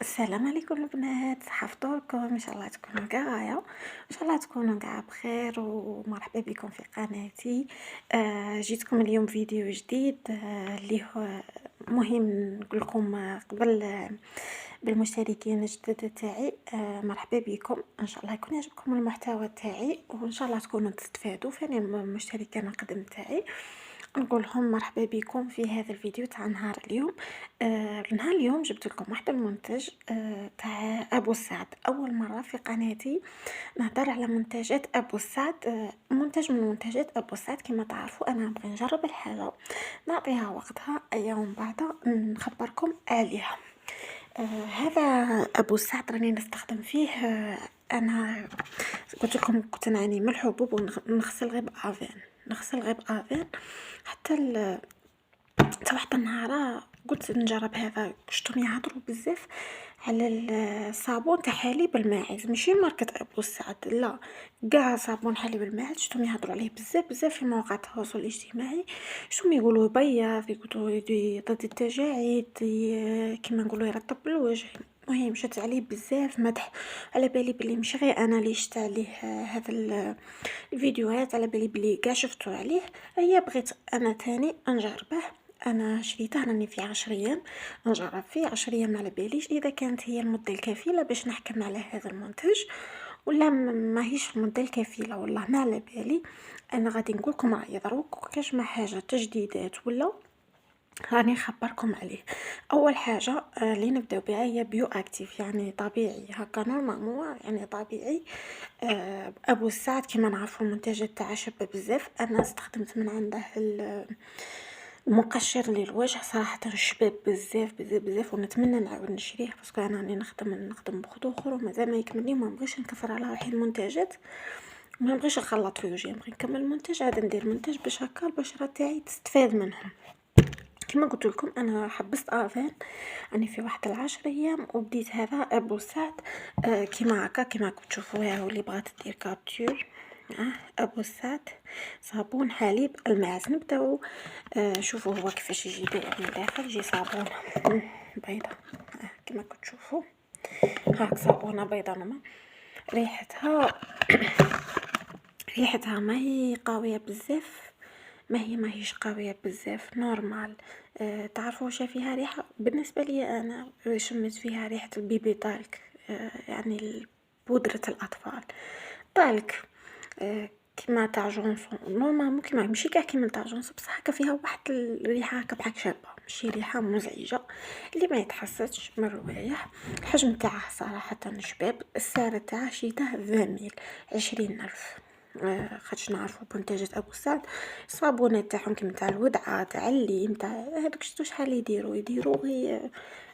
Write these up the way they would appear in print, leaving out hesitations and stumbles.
السلام عليكم البنات، حفظوكم ان شاء الله تكونوا كاع ان شاء الله تكونوا كاع بخير ومرحبا بكم في قناتي. جيتكم اليوم فيديو جديد اللي هو مهم نقول لكم قبل بالمشتركين الجدد تاعي. مرحبا بكم، ان شاء الله يكون يعجبكم المحتوى تاعي وان شاء الله تكونوا تستفادوا فاني المشتركين القدم تاعي. نقول لهم مرحبا بكم في هذا الفيديو تاع نهار اليوم. نهار اليوم جبت لكم واحد المنتج تاع ابو سعد، اول مره في قناتي نهضر على منتجات ابو سعد. منتج من منتجات ابو سعد، كما تعرفوا انا نبغي نجرب الحاجه نعطيها وقتها يوم بعد نخبركم عليها. هذا ابو سعد راني نستخدم فيه. انا قلت لكم كنت نعاني من الحبوب ونغسل غير بافين، نغسل غير بافين حتى حتى واحد النهار قلت نجرب هذا. شفتهم يهضروا بزاف على الصابون تاع حليب الماعز، ماشي ماركة ابو سعد، لا كاع صابون حليب الماعز. شفتهم يهضروا عليه بزاف بزاف في مواقع التواصل الاجتماعي. شفتهم يقولوا يبيض، يقولوا ضد التجاعيد، كيما نقولوا يرطب الوجه. المهم شفت عليه بزاف مدح، على بالي بلي مش غير انا اللي شفت عليه هذا الفيديوهات، على بالي بلي كاع شفتوا عليه. هيا بغيت انا تاني نجربه. انا شريته راني في 10 ايام نجرب فيه 10 ايام، على باليش اذا كانت هي المده الكفيله باش نحكم على هذا المنتج ولا ماهيش المده الكفيله، والله ما على بالي. انا غادي نقولكم رايي دروك، كاش ما حاجه تجديدات ولا راني نخبركم عليه. اول حاجه اللي نبداو بها هي بيو اكتيف، يعني طبيعي هكا نورمالمون، يعني طبيعي. ابو سعد كما نعرفوا المنتجات تاعه شابه بزاف. انا استخدمت من عنده المقشر للوجه، صراحه شباب بزاف بزاف بزاف، ونتمنى نعاود نشريه باسكو انا راني نخدم بخط اخر ومازال ما يكملني، وما نبغيش نكثر على روحي المنتجات، ما نبغيش نخلط في وجهي، نبغي نكمل المنتج عاد ندير منتج باش هكا البشره تاعي تستفاد منهم. كما قلت لكم انا حبست افان، راني في واحد 10 ايام وبديت هذا ابو سعد. كيما هكا كيما راكم تشوفوها، واللي بغات دير كابتور ابو سعد صابون حليب الماعز. نبداو. شوفوا هو كيفاش يجي داير من الداخل، يجي صابون بيضه كما راكم تشوفوا، هاك صابونه بيضه نورمال. ريحتها ريحتها ما هي قويه بزاف، ماهيش قويه بزاف، نورمال. تعرفوا واش فيها ريحه؟ بالنسبه لي انا شميت فيها ريحه البيبي طالك، يعني بودره الاطفال طالك. كيما تاع جونسون نورمالمون، كيما ماشي كاع كيما تاع جونسون، بصح هكا فيها واحد الريحه هكا بحال شابه، ماشي ريحه مزعجه اللي ما يتحسسش من الروايح. الحجم تاعه صراحه شباب. السعر تاعه شيته 20 20 ألف. خاطش نعرفوا منتجات ابو سعد الصابونات تاعهم كيما تاع الودعه تاع الليم تاع هذوك، شتو شحال يديروا غير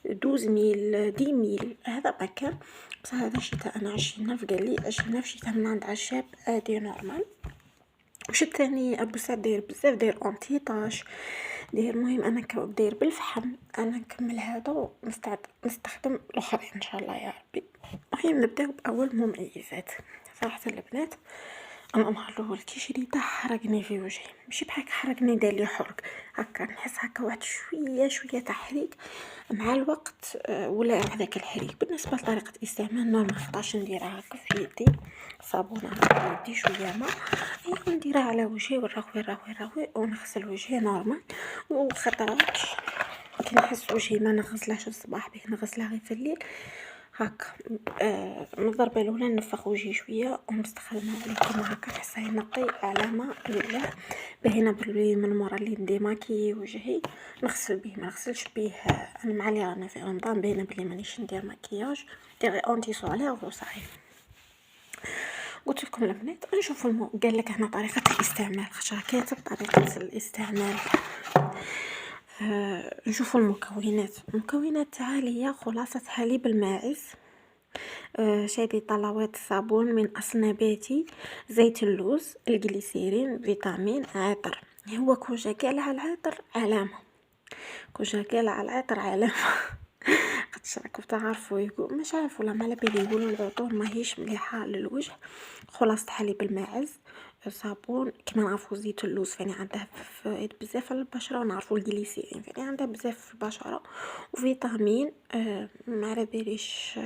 12 ميل 10 ميل، هذا ما كان. بصح هذا شيته انا 20 ألف، قال لي 20 ألف شيته من عند عشاب عادي نورمال. وش الثاني ابو سعد داير بزاف، داير اونتي طاش، داير مهم انا داير بالفحم. انا نكمل هذا ونستعد نستخدم الاخرين ان شاء الله يا ربي. المهم نبداو باول مميزات. صراحه البنات انا نهار الاول كي شريته حرقني في وجهي، ماشي بحال حرقني دار لي حرق، هكا نحس هكا واحد شويه تحريق مع الوقت. ولا هذاك الحريق بالنسبه لطريقه الاستعمال نورمال، 11 نديرها هكا في يدي صابونه في يدي شويه ما، ايوا نديرها على وجهي ونراوي ونغسل وجهي نورمال. وخطرات كي نحس وجهي ما نغسلهش الصباح به نغسلها غير في الليل هاكا. من الضربه الاولى نفخ وجهي شويه ونستخدمها عليكم هكا، نحسها ينقي علامه لله باهينا بلي من مورا اللي نديماكي وجهي نغسل به، ما نغسلش به. انا مع لي رانا في رمضان باينه بلي مانيش ندير مكياج، ندير اونتي سولير وصاي. قلت لكم البنات نشوفوا قال لك هنا طريقه الاستعمال، خاطر كاتب طريقه الاستعمال. نشوفوا المكونات تاعها هي خلاصه حليب الماعز، شادي طلوات صابون من أصل نباتي، زيت اللوز، الجليسيرين، فيتامين، عطر. هو كوجا كاع على العطر علامة، كوجا كاع على العطر علامة. خاطش راكم تعرفوا يقول مش عارف ولا ما على بالي، يقولوا العطور ماهيش مليحة للوجه. خلاصة حليب الماعز صابون كيما نعرفوا زيت اللوز فاني عنده فوائد بزاف على البشرة، ونعرفوا الجليسيرين فاني عنده بزاف في البشرة، وفيتامين ما على باليش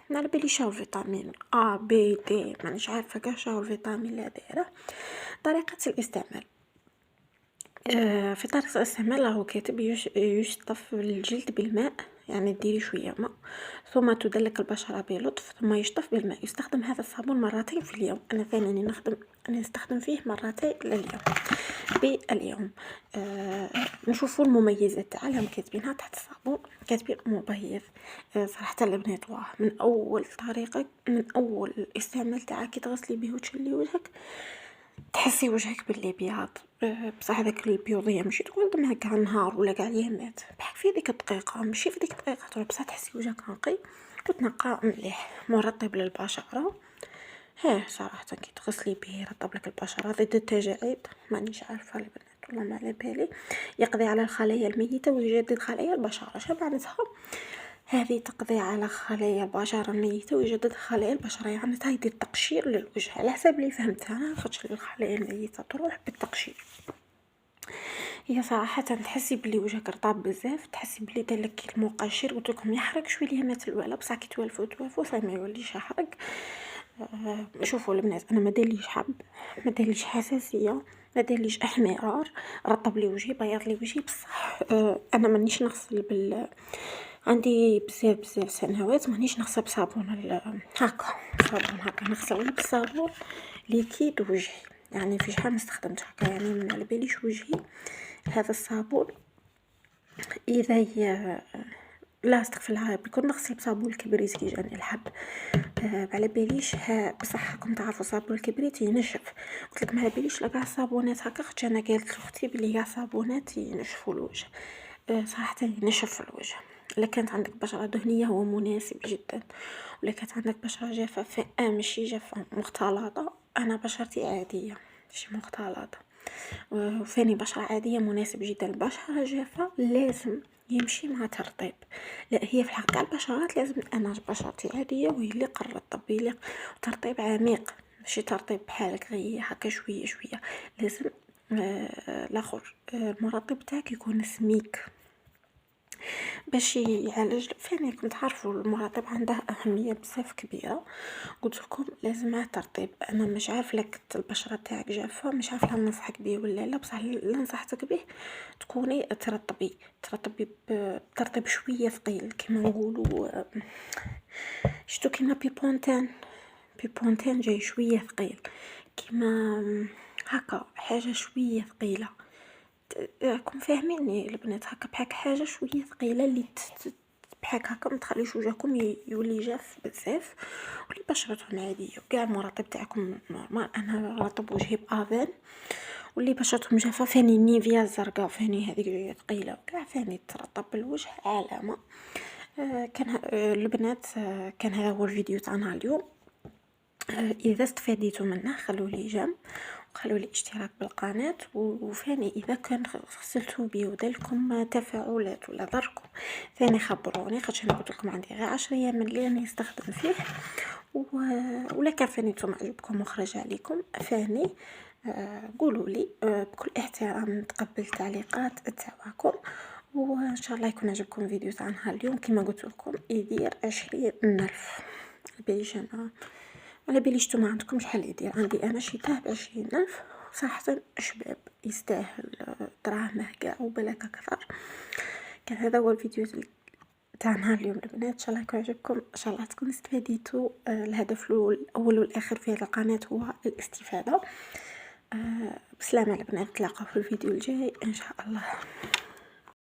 ما على باليش شنو فيتامين A B D مانيش عارفة كاع شنو الفيتامين اللي دايره. طريقة الاستعمال في طريقة الاستعمال راهو كاتب يشطف الجلد بالماء، يعني ديري شوية ماء ثم تدلك البشرة بلطف ثم يشطف بالماء. يستخدم هذا الصابون مرتين في اليوم. أنا ثاني أنا نستخدم فيه مرتين لليوم باليوم. نشوفوا المميزات تاعها كاتبينها تحت الصابون، كاتبين مبيض. صراحة البنات واه من أول طريقة، من أول استعمال تاعها كي تغسلي بيه وتشلي وجهك تحسي وجهك باللي بياض. بصح هذاك البيوضية ماشي تقعد معاك كاع النهار ولا كاع اليامات، بحال في ديك الدقيقة ماشي في ديك الدقيقة تروح، بصح تحسي وجهك نقي وتنقى مليح. مرطب للبشرة، صراحة كي تغسلي به يرطب لك البشرة، ضد التجاعيد. مانيش عارفة البنات والله ما على بالي. يقضي على الخلايا الميتة ويجدد خلايا البشرة. شنو معناتها؟ هذه تقضي على خلايا البشرة الميتة ويجدد خلايا البشرة، يعني يدير تقشير للوجه على حسب اللي فهمتها انا، خاطش الخلايا الميتة تروح بالتقشير. هي صراحة تحسي بلي وجهك رطاب بزاف، تحسي بلي دارلك المقشر، قلتلكم يحرق شويه اليامات الأولى بصح كي توالفو صافي ما يوليش يحرق. شوفوا البنات، انا ما دارليش حب، ما دارليش حساسيه، ما دارليش احمرار، رطب لي وجهي، بيض لي وجهي. بصح انا مانيش نغسل عندي بزاف سنوات مانيش نغسل بصابون هكا، صابون هكا نغسل ولا بالصابون ليكيد وجهي، يعني في شحال ما استخدمت هكا، يعني ما على باليش وجهي هذا الصابون اذا لا استغفر الله بكون نغسل بصابون الكبريت كي جاني الحب. على باليش بصح كنت عارفه صابون الكبريت ينشف، قلت لك ما على باليش لا كاع الصابونات هكا، خاطر انا قالت لاختي بلي كاع الصابونات ينشفوا الوجه. صراحه ينشف الوجه. الا كانت عندك بشره دهنيه هو مناسب جدا، ولا كانت عندك بشره جافه ماشي جافه مختلطه، انا بشرتي عاديه ماشي مختلطه، وثاني بشرة عادية مناسب جدا. البشرة جافة لازم يمشي مع ترطيب، لا هي في الحق تاع البشرات لازم انا بشرتي عادية وهي اللي قرطب يليق ترطيب عميق، ماشي ترطيب بحالك غير هكا شوية شوية. لازم الاخر المرطب تاعك يكون سميك باش يعالج. فاني كنت عارفوا المرطب عنده اهميه بزاف كبيره، قلت لكم لازم مع الترطيب. انا مش عارف لك البشره تاعك جافه، مش عارفه ننصحك به ولا لا، بصح اللي نصحتك به تكوني ترطبي بترطيب شويه ثقيل كيما نقولوا شتو كيما بيبونتين جاي شويه ثقيل، كيما هكا حاجه شويه ثقيله. راكم فاهميني البنات؟ هكا بحال حاجه شويه ثقيله اللي بحال هكا ما تخليش وجهكم يولي جاف بزاف، واللي بشرتهم عاديه وكاع المرطب تاعكم نورمال. انا رطب وجهي بافان، واللي بشرتهم جافه فاني نيفيا الزرقاء فاني هذيك جايه ثقيله وكاع فاني ترطب الوجه علامه. كان البنات كان هذا هو الفيديو تاعنا اليوم. اذا استفاديتوا منه خلوا لي جيم وخلوا لي اشتراك بالقناه، وفاني اذا كان غسلتوا بيه ودالكم تفاعلات ولا ضركم ثاني خبروني، خاطر انا قلت لكم عندي غير 10 ايام من اللي راني نستخدم فيه. ولا كان فاني نتوما عجبكم وخرج عليكم فاني قولوا لي بكل احترام، نتقبل التعليقات تاعكم. وان شاء الله يكون عجبكم فيديو تاع نهار اليوم. كما قلت لكم يدير 20,000 باش انا على باليش نتوما عندكم شحال يدير، عندي انا شيتاه ب20,000 صراحه. شباب يستاهل دراهمه كاع وبلاك اكثر. كان هذا هو الفيديو تاع نهار اليوم البنات، ان شاء الله يكون عجبكم، ان شاء الله تكونوا استفاديتوا. الهدف الاول والاخر في هذه القناه هو الاستفاده. بسلامه البنات، نتلاقاو في الفيديو الجاي ان شاء الله.